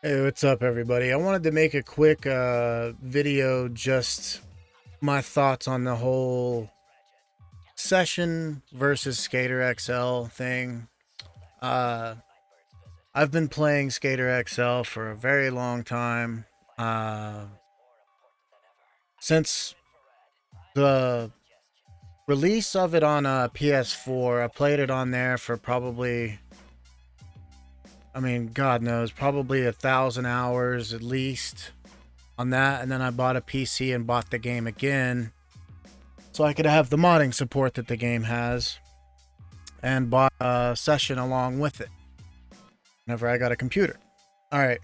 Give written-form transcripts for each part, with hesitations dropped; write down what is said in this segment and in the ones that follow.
Hey, what's up, everybody? I wanted to make a quick video, just my thoughts on the whole Session versus Skater XL thing. Uh, I've been playing Skater XL for a very long time. Uh, since the release of it on PS4, I played it on there for probably, I mean, God knows, probably 1,000 hours at least on that. And then I bought a PC and bought the game again so I could have the modding support that the game has, and bought a Session along with it whenever I got a computer. All right.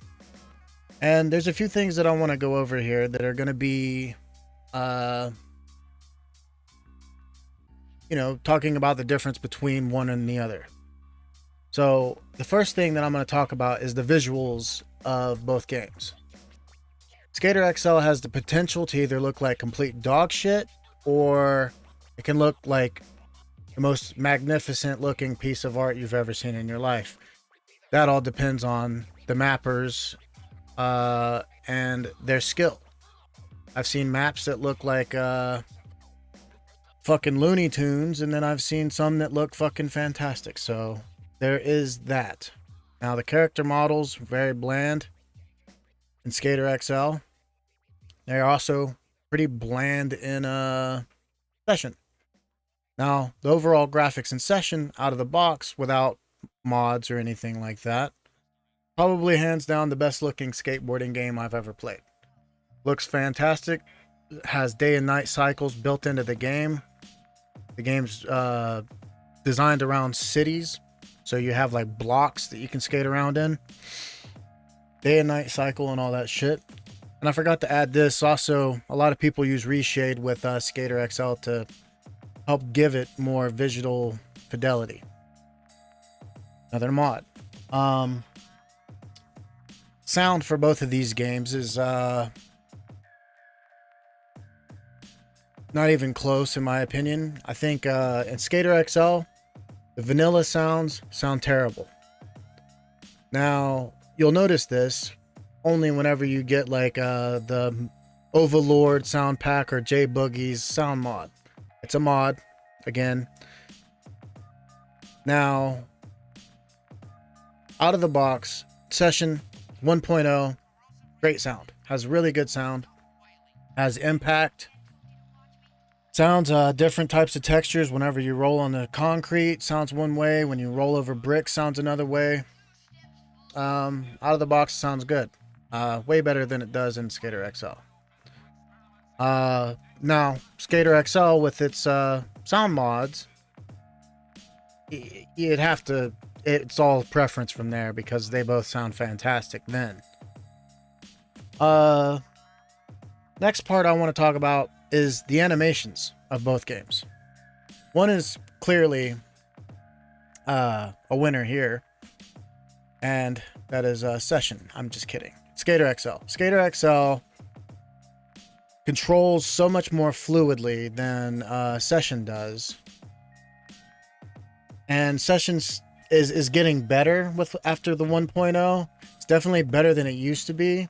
And there's a few things that I want to go over here that are going to be, uh, talking about the difference between one and the other. So, the first thing that I'm going to talk about is the visuals of both games. Skater XL has the potential to either look like complete dog shit, or it can look like the most magnificent looking piece of art you've ever seen in your life. That all depends on the mappers and their skill. I've seen maps that look like fucking Looney Tunes, and then I've seen some that look fucking fantastic. So there is that. Now, the character models very bland in Skater XL. They're also pretty bland in Session. Now, the overall graphics in Session out of the box without mods or anything like that, probably hands down the best looking skateboarding game I've ever played. Looks fantastic. Has day and night cycles built into the game. The game's designed around cities, so you have like blocks that you can skate around in. Day and night cycle and all that shit. And I forgot to add this. Also, a lot of people use reshade with Skater XL to help give it more visual fidelity. Another mod. Sound for both of these games is not even close, in my opinion. I think in Skater XL, the vanilla sounds sound terrible. Now, you'll notice this only whenever you get like the Overlord sound pack or J Boogie's sound mod. It's a mod, again. Now, out of the box, Session 1.0, great sound. Has really good sound. Has impact. Sounds different types of textures whenever you roll on the concrete. Sounds one way. When you roll over bricks, sounds another way. Out of the box, sounds good. Way better than it does in Skater XL. Now, Skater XL with its sound mods, you'd have to, it's all preference from there because they both sound fantastic then. Next part I want to talk about is the animations of both games. One is clearly a winner here, and that is Session. I'm just kidding. Skater XL. Skater XL controls so much more fluidly than Session does, and Sessions is getting better with after the 1.0. It's definitely better than it used to be,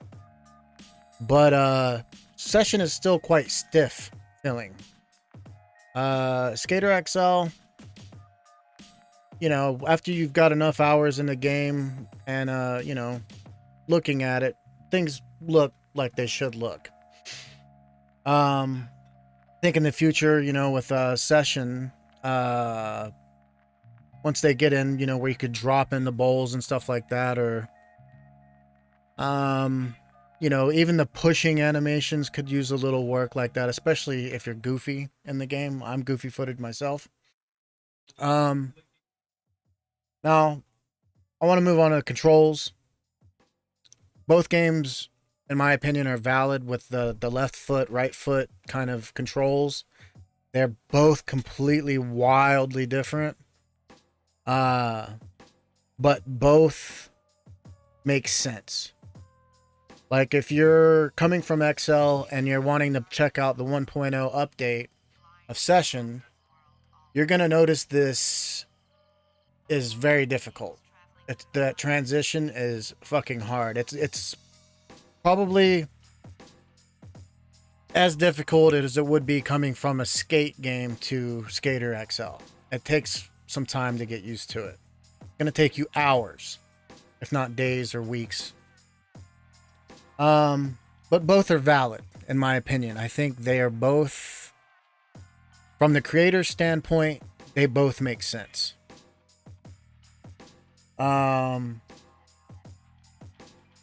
but Session is still quite stiff feeling. Skater XL, after you've got enough hours in the game and looking at it, things look like they should look. I think in the future, with Session, once they get in, where you could drop in the bowls and stuff like that, or even the pushing animations could use a little work like that, especially if you're goofy in the game. I'm goofy footed myself. Now I want to move on to the controls. Both games, in my opinion, are valid with the left foot, right foot kind of controls. They're both completely wildly different. But both make sense. Like if you're coming from XL and you're wanting to check out the 1.0 update of Session, you're going to notice this is very difficult. That transition is fucking hard. It's probably as difficult as it would be coming from a skate game to Skater XL. It takes some time to get used to it. It's gonna take you hours, if not days or weeks. But both are valid in my opinion. I think they are both, from the creator's standpoint, they both make sense.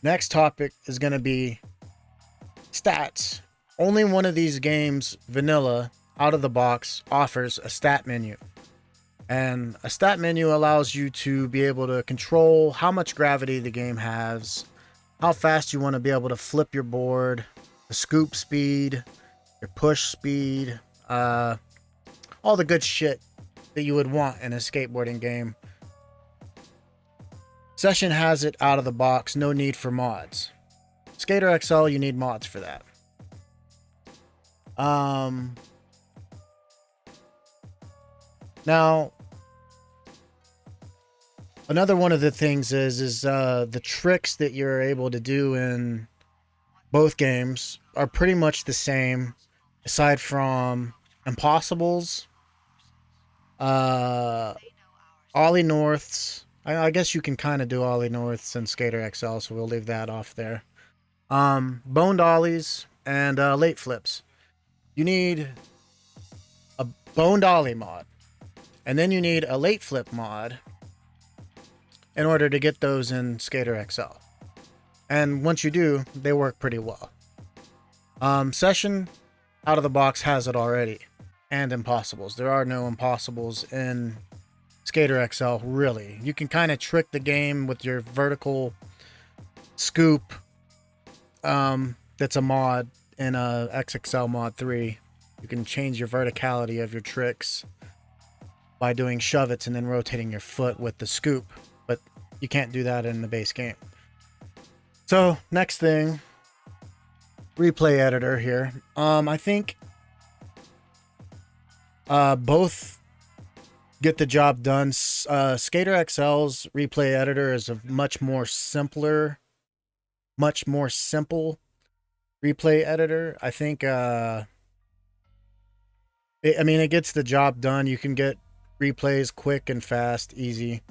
Next topic is going to be stats. Only one of these games, vanilla, out of the box, offers a stat menu. And a stat menu allows you to be able to control how much gravity the game has, how fast you want to be able to flip your board, the scoop speed, your push speed, all the good shit that you would want in a skateboarding game. Session has it out of the box, no need for mods. Skater XL, you need mods for that. Now, another one of the things is the tricks that you're able to do in both games are pretty much the same, aside from impossibles, ollie norths. I guess you can kind of do ollie norths in Skater XL, so we'll leave that off there. Boned ollies and late flips. You need a boned ollie mod, and then you need a late flip mod in order to get those in Skater XL. And once you do, they work pretty well. Session out of the box has it already, and impossibles. There are no impossibles in Skater XL, really. You can kind of trick the game with your vertical scoop. That's a mod in a XXL mod 3. You can change your verticality of your tricks by doing shove-its and then rotating your foot with the scoop, but you can't do that in the base game. So next thing, replay editor here. I think both get the job done. Skater XL's replay editor is a much more simple replay editor. I think it gets the job done. You can get replays quick and fast, easy.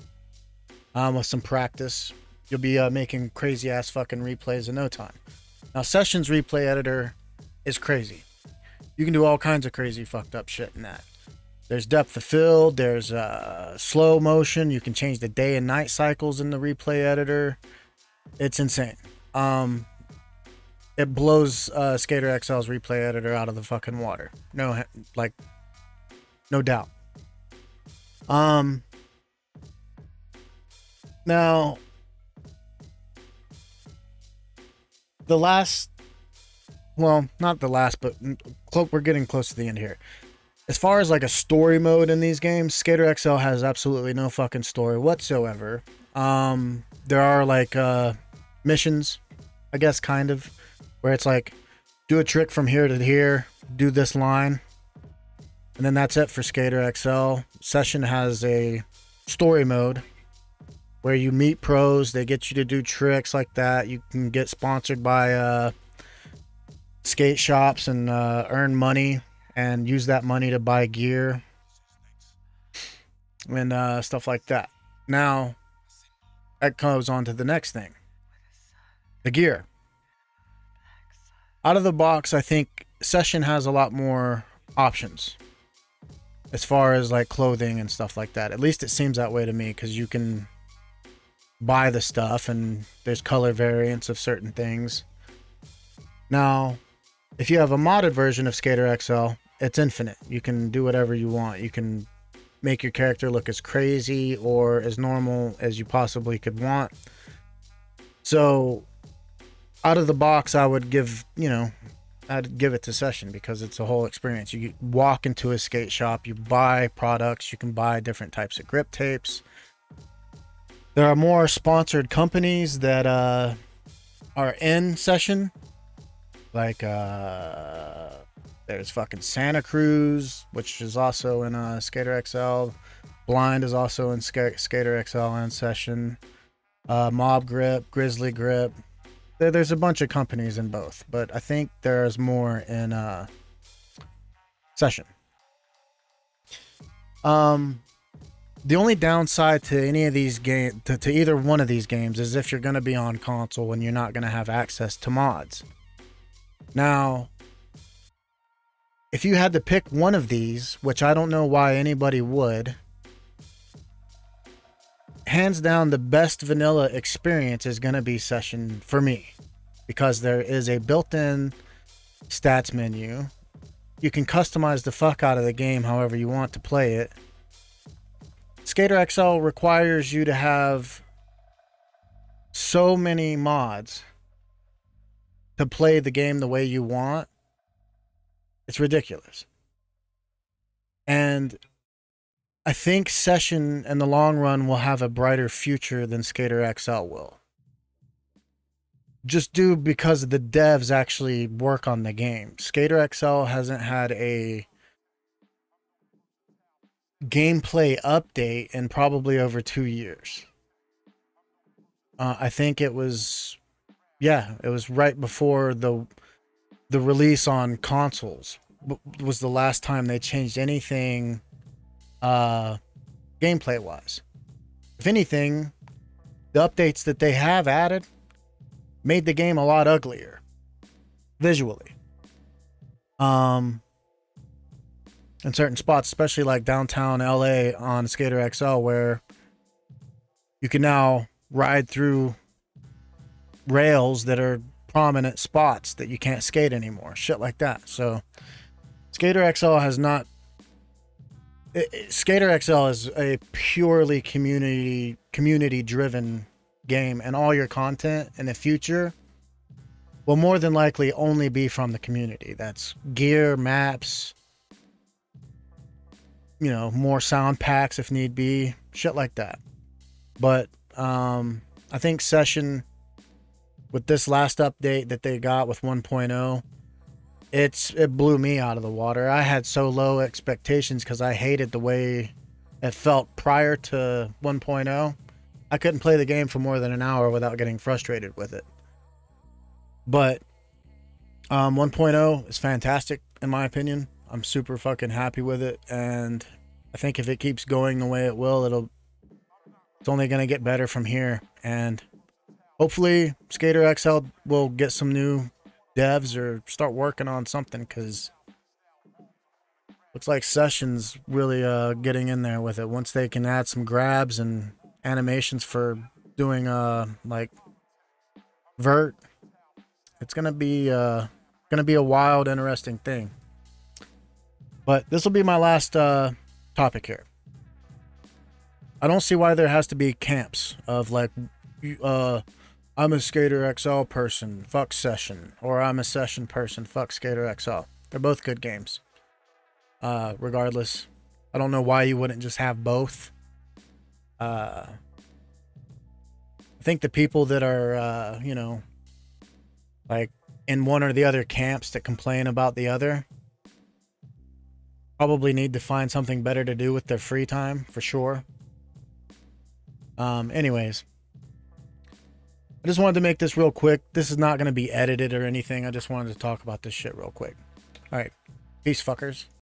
With some practice, you'll be making crazy ass fucking replays in no time. Now, Session's replay editor is crazy. You can do all kinds of crazy fucked up shit in that. There's depth of field, there's slow motion. You can change the day and night cycles in the replay editor. It's insane. It blows Skater XL's replay editor out of the fucking water. No doubt. Now, the last, well, not the last, but we're getting close to the end here. As far as like a story mode in these games, Skater XL has absolutely no fucking story whatsoever. There are like missions, I guess, kind of, where it's like, do a trick from here to here, do this line, and then that's it for Skater XL. Session has a story mode where you meet pros, they get you to do tricks like that. You can get sponsored by skate shops and earn money and use that money to buy gear and stuff like that. Now, that goes on to the next thing. The gear. Out of the box, I think Session has a lot more options as far as like clothing and stuff like that. At least it seems that way to me, because you can buy the stuff and there's color variants of certain things. Now, if you have a modded version of Skater XL, it's infinite. You can do whatever you want. You can make your character look as crazy or as normal as you possibly could want. So out of the box, I would give it to Session, because it's a whole experience. You walk into a skate shop, you buy products, you can buy different types of grip tapes. There are more sponsored companies that are in Session. Like there's fucking Santa Cruz, which is also in Skater XL. Blind is also in Skater XL and Session. Mob Grip, Grizzly Grip. There's a bunch of companies in both, but I think there's more in Session. The only downside to any of these games, to either one of these games, is if you're going to be on console and you're not going to have access to mods. Now, if you had to pick one of these, which I don't know why anybody would, hands down the best vanilla experience is going to be Session for me, because there is a built-in stats menu. You can customize the fuck out of the game however you want to play it. Skater XL requires you to have so many mods to play the game the way you want. It's ridiculous. And I think Session in the long run will have a brighter future than Skater XL will. Just due because the devs actually work on the game. Skater XL hasn't had a gameplay update in probably over 2 years. I think it was right before the release on consoles was the last time they changed anything gameplay wise. If anything, the updates that they have added made the game a lot uglier visually. In certain spots, especially like downtown LA on Skater XL, where you can now ride through rails that are prominent spots that you can't skate anymore. Shit like that. So Skater XL has not... Skater XL is a purely community-driven game, and all your content in the future will more than likely only be from the community. That's gear, maps, more sound packs if need be, shit like that. But I think Session, with this last update that they got with 1.0, it blew me out of the water. I had so low expectations because I hated the way it felt prior to 1.0. I couldn't play the game for more than an hour without getting frustrated with it. But 1.0 is fantastic in my opinion. I'm super fucking happy with it, and I think if it keeps going the way it will, it's only going to get better from here. And hopefully Skater XL will get some new devs or start working on something, because looks like Session's really getting in there with it. Once they can add some grabs and animations for doing like vert, it's gonna be a wild, interesting thing. But this will be my last topic here. I don't see why there has to be camps of like, I'm a Skater XL person, fuck Session, or I'm a Session person, fuck Skater XL. They're both good games. Regardless, I don't know why you wouldn't just have both. I think the people that are, like in one or the other camps that complain about the other probably need to find something better to do with their free time, for sure. Anyways, I just wanted to make this real quick. This is not going to be edited or anything. I just wanted to talk about this shit real quick. All right. Peace, fuckers.